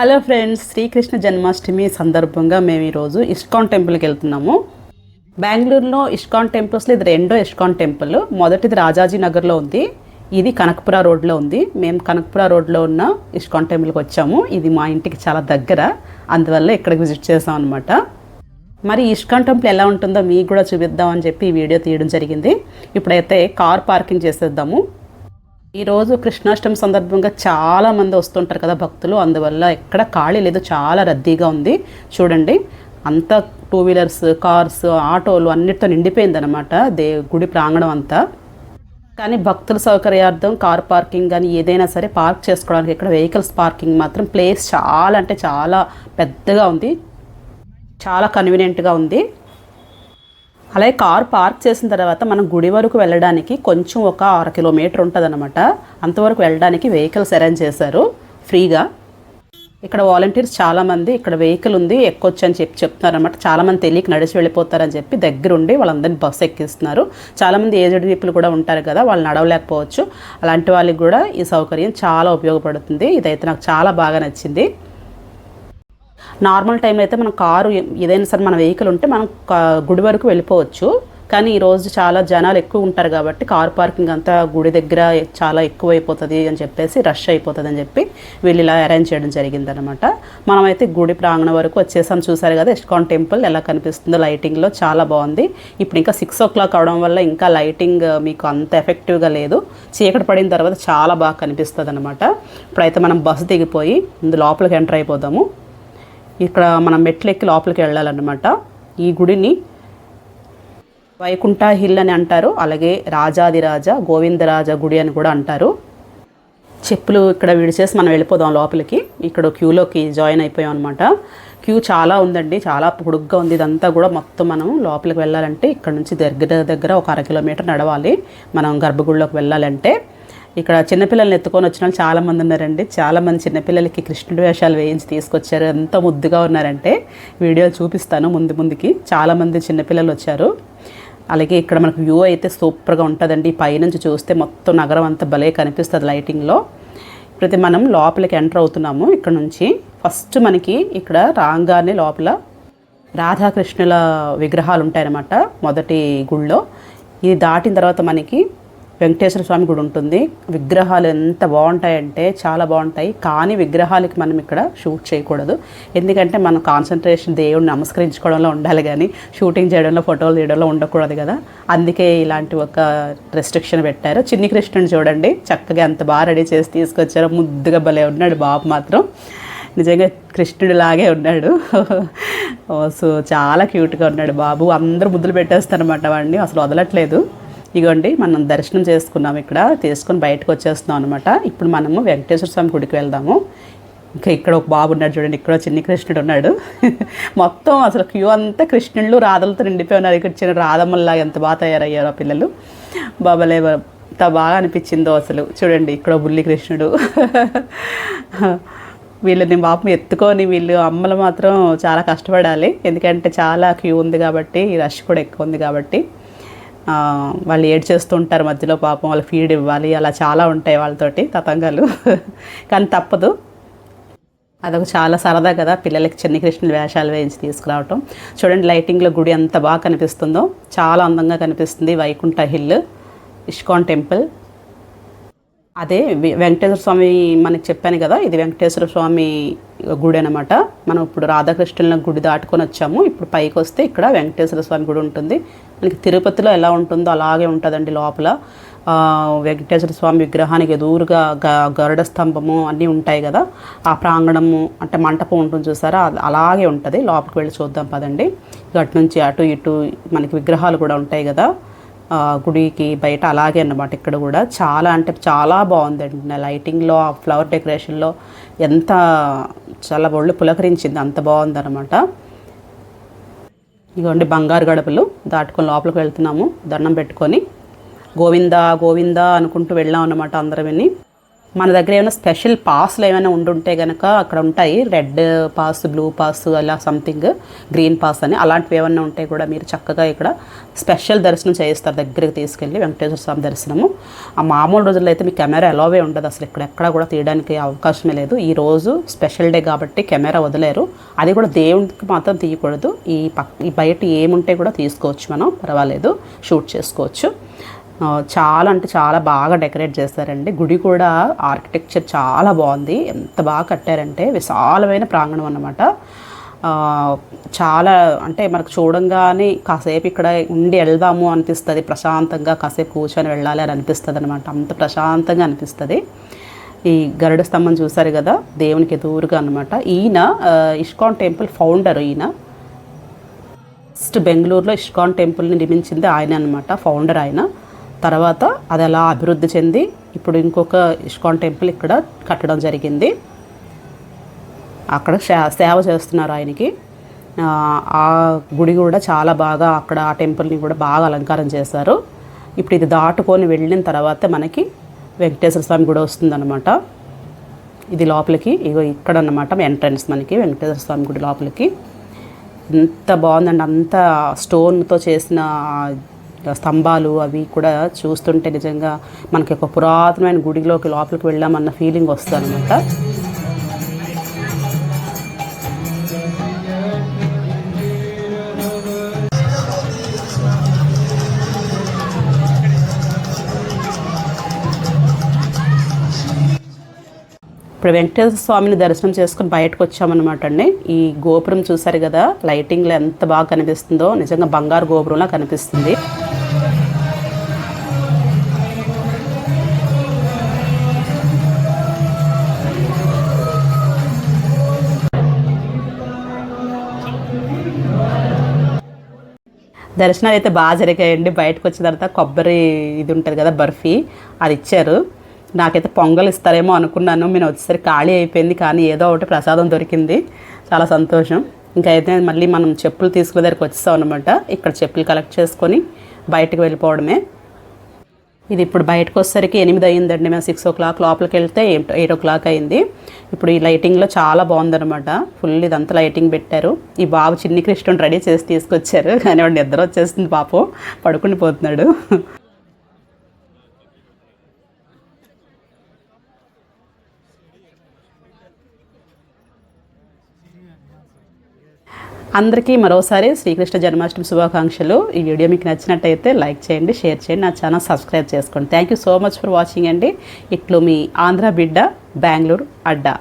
Hello friends, Srikrishna Janmashtami సందర్భంగా మేము ఈరోజు ఇస్కాన్ టెంపుల్కి వెళ్తున్నాము. బెంగళూరులో ఇస్కాన్ టెంపుల్స్లో ఇది రెండో ఇస్కాన్ టెంపుల్. మొదటిది రాజాజీ నగర్లో ఉంది, ఇది కనకపుర రోడ్లో ఉంది. మేము కనకపుర రోడ్లో ఉన్న ఇస్కాన్ టెంపుల్కి వచ్చాము. ఇది మా ఇంటికి చాలా దగ్గర, అందువల్ల ఇక్కడికి విజిట్ చేసాం అనమాట. మరి ఇస్కాన్ టెంపుల్ ఎలా ఉంటుందో మీకు కూడా చూపిద్దామని చెప్పి ఈ వీడియో తీయడం జరిగింది. ఇప్పుడైతే కార్ పార్కింగ్ చేసేద్దాము. ఈరోజు కృష్ణాష్టమి సందర్భంగా చాలామంది వస్తుంటారు కదా భక్తులు, అందువల్ల ఎక్కడ ఖాళీ లేదు, చాలా రద్దీగా ఉంది. చూడండి, అంతా టూ వీలర్స్, కార్స్, ఆటోలు అన్నిటితో నిండిపోయిందనమాట గుడి ప్రాంగణం అంతా. కానీ భక్తుల సౌకర్యార్థం కార్ పార్కింగ్ కానీ ఏదైనా సరే పార్క్ చేసుకోవడానికి ఇక్కడ వెహికల్స్ పార్కింగ్ మాత్రం ప్లేస్ చాలా అంటే చాలా పెద్దగా ఉంది, చాలా కన్వీనియంట్గా ఉంది. అలాగే కార్ పార్క్ చేసిన తర్వాత మనం గుడి వరకు వెళ్ళడానికి కొంచెం ఒక 1 కిలోమీటర్ ఉంటుంది అనమాట. అంతవరకు వెళ్ళడానికి వెహికల్స్ అరేంజ్ చేశారు ఫ్రీగా. ఇక్కడ వాలంటీర్స్ చాలామంది ఇక్కడ వెహికల్ ఉంది ఎక్కొచ్చు అని చెప్తున్నారు అనమాట. చాలామంది తెలియక నడిచి వెళ్ళిపోతారని చెప్పి దగ్గరుండి వాళ్ళందరినీ బస్సు ఎక్కిస్తున్నారు. చాలామంది ఏజ్డ్ పీపుల్ కూడా ఉంటారు కదా, వాళ్ళు నడవలేకపోవచ్చు. అలాంటి వాళ్ళకి కూడా ఈ సౌకర్యం చాలా ఉపయోగపడుతుంది. ఇదైతే నాకు చాలా బాగా నచ్చింది. నార్మల్ టైంలో అయితే మనం కారు ఏదైనా సరే మన వెహికల్ ఉంటే మనం గుడి వరకు వెళ్ళిపోవచ్చు. కానీ ఈరోజు చాలా జనాలు ఎక్కువ ఉంటారు కాబట్టి కార్ పార్కింగ్ అంతా గుడి దగ్గర చాలా ఎక్కువ అయిపోతుంది అని చెప్పేసి, రష్ అయిపోతుంది అని చెప్పి వీళ్ళు ఇలా అరేంజ్ చేయడం జరిగిందనమాట. మనమైతే గుడి ప్రాంగణం వరకు వచ్చేసాం. చూసారు కదా ఇస్కాన్ టెంపుల్ ఎలా కనిపిస్తుందో లైటింగ్లో, చాలా బాగుంది. ఇప్పుడు ఇంకా 6 o'clock అవడం వల్ల ఇంకా లైటింగ్ మీకు అంత ఎఫెక్టివ్గా లేదు. చీకటి పడిన తర్వాత చాలా బాగా కనిపిస్తుంది అనమాట. ఇప్పుడైతే మనం బస్సు దిగిపోయి ముందు లోపలికి ఎంటర్ అయిపోదాము. ఇక్కడ మనం మెట్లు ఎక్కి లోపలికి వెళ్ళాలన్నమాట. ఈ గుడిని వైకుంఠ హిల్ అని అంటారు, అలాగే రాజాదిరాజ గోవిందరాజ గుడి అని కూడా అంటారు. చెప్పులు ఇక్కడ విడిచేసి మనం వెళ్ళిపోదాం లోపలికి. ఇక్కడ క్యూలోకి జాయిన్ అయిపోయాం అనమాట. క్యూ చాలా ఉందండి, చాలా పొడుగ్గా ఉంది. ఇదంతా కూడా మొత్తం మనం లోపలికి వెళ్ళాలంటే ఇక్కడ నుంచి దగ్గర ఒక 1 కిలోమీటర్ నడవాలి మనం గర్భగుడిలోకి వెళ్ళాలంటే. ఇక్కడ చిన్నపిల్లల్ని ఎత్తుకొని వచ్చిన వాళ్ళు చాలామంది ఉన్నారండి. చాలామంది చిన్నపిల్లలకి కృష్ణుడి వేషాలు వేయించి తీసుకొచ్చారు. ఎంత ముద్దుగా ఉన్నారంటే వీడియో చూపిస్తాను ముందుకి. చాలామంది చిన్నపిల్లలు వచ్చారు. అలాగే ఇక్కడ మనకు వ్యూ అయితే సూపర్గా ఉంటుందండి. పైనుంచి చూస్తే మొత్తం నగరం అంతా భలే కనిపిస్తుంది లైటింగ్లో. ఇప్పుడైతే మనం లోపలికి ఎంటర్ అవుతున్నాము. ఇక్కడ నుంచి ఫస్ట్ మనకి ఇక్కడ రాగానే లోపల రాధాకృష్ణుల విగ్రహాలు ఉంటాయన్నమాట మొదటి గుళ్ళో. ఇది దాటిన తర్వాత మనకి వెంకటేశ్వర స్వామి గుడి ఉంటుంది. విగ్రహాలు ఎంత బాగుంటాయంటే చాలా బాగుంటాయి. కానీ విగ్రహాలకి మనం ఇక్కడ షూట్ చేయకూడదు, ఎందుకంటే మన కాన్సన్ట్రేషన్ దేవుడిని నమస్కరించుకోవడంలో ఉండాలి, కానీ షూటింగ్ చేయడంలో, ఫోటోలు తీయడంలో ఉండకూడదు కదా. అందుకే ఇలాంటి ఒక రెస్ట్రిక్షన్ పెట్టారు. చిన్ని కృష్ణుని చూడండి, చక్కగా ఎంత బాగా రెడీ చేసి తీసుకొచ్చారో. ముద్దుగా భలే ఉన్నాడు బాబు మాత్రం, నిజంగా కృష్ణుడి లాగే ఉన్నాడు. సో చాలా క్యూట్గా ఉన్నాడు బాబు. అందరూ ముద్దులు పెట్టేస్తారనమాట వాడిని, అసలు వదలట్లేదు. ఇగోండి మనం దర్శనం చేసుకున్నాం, ఇక్కడ తీసుకొని బయటకు వచ్చేస్తున్నాం అనమాట. ఇప్పుడు మనము వెంకటేశ్వర స్వామి గుడికి వెళ్దాము. ఇంకా ఇక్కడ ఒక బాబు ఉన్నాడు చూడండి, ఇక్కడ చిన్ని కృష్ణుడు ఉన్నాడు. మొత్తం అసలు క్యూ అంతా కృష్ణుళ్ళు రాధలతో నిండిపోయి ఉన్నారు. ఇక్కడ చిన్న రాధమ్మల్లా ఎంత బాగా తయారయ్యారో పిల్లలు. బాబాలే ఎంత బాగా అనిపించిందో అసలు. చూడండి ఇక్కడ బుల్లి కృష్ణుడు. వీళ్ళని పాపం ఎత్తుకొని వీళ్ళు అమ్మలు మాత్రం చాలా కష్టపడాలి, ఎందుకంటే చాలా క్యూ ఉంది కాబట్టి, రష్ కూడా ఎక్కువ ఉంది కాబట్టి. వాళ్ళు ఏడ్ చేస్తుంటారు మధ్యలో, పాపం వాళ్ళు ఫీడ్ ఇవ్వాలి, అలా చాలా ఉంటాయి వాళ్ళతోటి తతంగాలు. కానీ తప్పదు, అదొక చాలా సరదా కదా పిల్లలకి చిన్ని కృష్ణుల వేషాలు వేయించి తీసుకురావటం. చూడండి లైటింగ్లో గుడి ఎంత బాగా కనిపిస్తుందో, చాలా అందంగా కనిపిస్తుంది. Vaikuntha hill ISKCON temple. అదే వెంకటేశ్వర స్వామి మనకి చెప్పాను కదా, ఇది వెంకటేశ్వర స్వామి గుడి అనమాట. మనం ఇప్పుడు రాధాకృష్ణుల గుడి దాటుకొని వచ్చాము. ఇప్పుడు పైకి వస్తే ఇక్కడ వెంకటేశ్వర స్వామి గుడి ఉంటుంది. మనకి తిరుపతిలో ఎలా ఉంటుందో అలాగే ఉంటుందండి. లోపల వెంకటేశ్వర స్వామి విగ్రహానికి ఎదురుగా గరుడ స్తంభము అన్నీ ఉంటాయి కదా, ఆ ప్రాంగణము అంటే మంటపం ఉంటుంది చూసారా, అలాగే ఉంటుంది. లోపలికి వెళ్ళి చూద్దాం పదండి. అటు నుంచి అటు ఇటు మనకి విగ్రహాలు కూడా ఉంటాయి కదా గుడికి బయట, అలాగే అన్నమాట. ఇక్కడ కూడా చాలా అంటే చాలా బాగుందండి లైటింగ్లో, ఆ ఫ్లవర్ డెకరేషన్లో ఎంత చాలా ఒళ్ళు పులకరించింది, అంత బాగుందన్నమాట. ఇదిగోండి బంగారు గడపలు దాటుకొని లోపలికి వెళ్తున్నాము. దండం పెట్టుకొని గోవిందా గోవిందా అనుకుంటూ వెళ్ళాం అన్నమాట అందరం విని. మన దగ్గర ఏమైనా స్పెషల్ పాస్లు ఏమైనా ఉండుంటే కనుక అక్కడ ఉంటాయి, రెడ్ పాస్, బ్లూ పాస్, అలా సంథింగ్ గ్రీన్ పాస్ అని, అలాంటివి ఏమైనా ఉంటే కూడా మీరు చక్కగా ఇక్కడ స్పెషల్ దర్శనం చేయిస్తారు దగ్గరికి తీసుకెళ్ళి, వెంకటేశ్వర స్వామి దర్శనము. ఆ మామూలు రోజుల్లో అయితే మీ కెమెరా అలౌవే ఉండదు అసలు, ఇక్కడ ఎక్కడ కూడా తీయడానికి అవకాశమే లేదు. ఈ రోజు స్పెషల్ డే కాబట్టి కెమెరా వదిలేరు, అది కూడా దేవుడికి మాత్రం తీయకూడదు. ఈ బయట ఏముంటే కూడా తీసుకోవచ్చు, మనం పర్వాలేదు, షూట్ చేసుకోవచ్చు. చాలా అంటే చాలా బాగా డెకరేట్ చేస్తారండి. గుడి కూడా ఆర్కిటెక్చర్ చాలా బాగుంది, ఎంత బాగా కట్టారంటే విశాలమైన ప్రాంగణం అన్నమాట. చాలా అంటే మనకు చూడంగానే కాసేపు ఇక్కడ ఉండి వెళ్దాము అనిపిస్తుంది, ప్రశాంతంగా కాసేపు కూర్చొని వెళ్ళాలి అని అనిపిస్తుంది అనమాట, అంత ప్రశాంతంగా అనిపిస్తుంది. ఈ గరుడ స్తంభం చూసారు కదా, దేవునికి ఎదురుగా అనమాట. ఈయన ఇస్కాన్ టెంపుల్ ఫౌండర్. ఈయన ఫస్ట్ బెంగళూరులో ఇస్కాన్ టెంపుల్ని నిర్మించింది ఆయన అనమాట, ఫౌండర్ ఆయన. తర్వాత అది అలా అభివృద్ధి చెంది ఇప్పుడు ఇంకొక ఇస్కాన్ టెంపుల్ ఇక్కడ కట్టడం జరిగింది, అక్కడ సేవ చేస్తున్నారు ఆయనకి. ఆ గుడి కూడా చాలా బాగా, అక్కడ ఆ టెంపుల్ని కూడా బాగా అలంకారం చేశారు. ఇప్పుడు ఇది దాటుకొని వెళ్ళిన తర్వాత మనకి వెంకటేశ్వర స్వామి గుడి వస్తుందన్నమాట. ఇది లోపలికి ఇగో ఇక్కడ అన్నమాట ఎంట్రన్స్ మనకి వెంకటేశ్వర స్వామి గుడి లోపలికి. ఎంత బాగుందండి, అంత స్టోన్తో చేసిన స్తంభాలు అవి కూడా చూస్తుంటే నిజంగా మనకి ఒక పురాతనమైన గుడిలోకి లోపలికి వెళ్ళామన్న ఫీలింగ్ వస్తుంది అనమాట. ఇప్పుడు వెంకటేశ్వర స్వామిని దర్శనం చేసుకుని బయటకు వచ్చామన్నమాట అండి. ఈ గోపురం చూసారు కదా, లైటింగ్లో ఎంత బాగా కనిపిస్తుందో, నిజంగా బంగారు గోపురంలా కనిపిస్తుంది. దర్శనాలు అయితే బాగా జరిగాయండి. బయటకు వచ్చిన తర్వాత కొబ్బరి ఇది ఉంటుంది కదా, బర్ఫీ, అది ఇచ్చారు. నాకైతే పొంగల్ ఇస్తారేమో అనుకున్నాను, నేను వచ్చేసరికి ఖాళీ అయిపోయింది, కానీ ఏదో ఒకటి ప్రసాదం దొరికింది, చాలా సంతోషం. ఇంకా అయితే మళ్ళీ మనం చెప్పులు తీసుకునే దగ్గరికి వచ్చేసాం అనమాట. ఇక్కడ చెప్పులు కలెక్ట్ చేసుకొని బయటకు వెళ్ళిపోవడమే. ఇది ఇప్పుడు బయటకు వచ్చేసరికి 8 అయ్యిందండి. మేము 6 o'clock లోపలికి వెళ్తే 8 o'clock అయింది. ఇప్పుడు ఈ లైటింగ్లో చాలా బాగుందనమాట, ఫుల్ ఇదంతా లైటింగ్ పెట్టారు. ఈ బాబు చిన్ని కృష్ణుని రెడీ చేసి తీసుకొచ్చారు, కానీ వాడు నిద్ర వచ్చేస్తుంది పాపం, పడుకుని పోతున్నాడు. అందరికీ మరోసారి శ్రీకృష్ణ జన్మాష్టమి శుభాకాంక్షలు. ఈ వీడియో మీకు నచ్చినట్టయితే లైక్ చేయండి, షేర్ చేయండి, నా ఛానల్ సబ్స్క్రైబ్ చేసుకోండి. Thank you so much for watching అండి. ఇట్లు మీ ఆంధ్ర బిడ్డ, బెంగళూరు అడ్డా.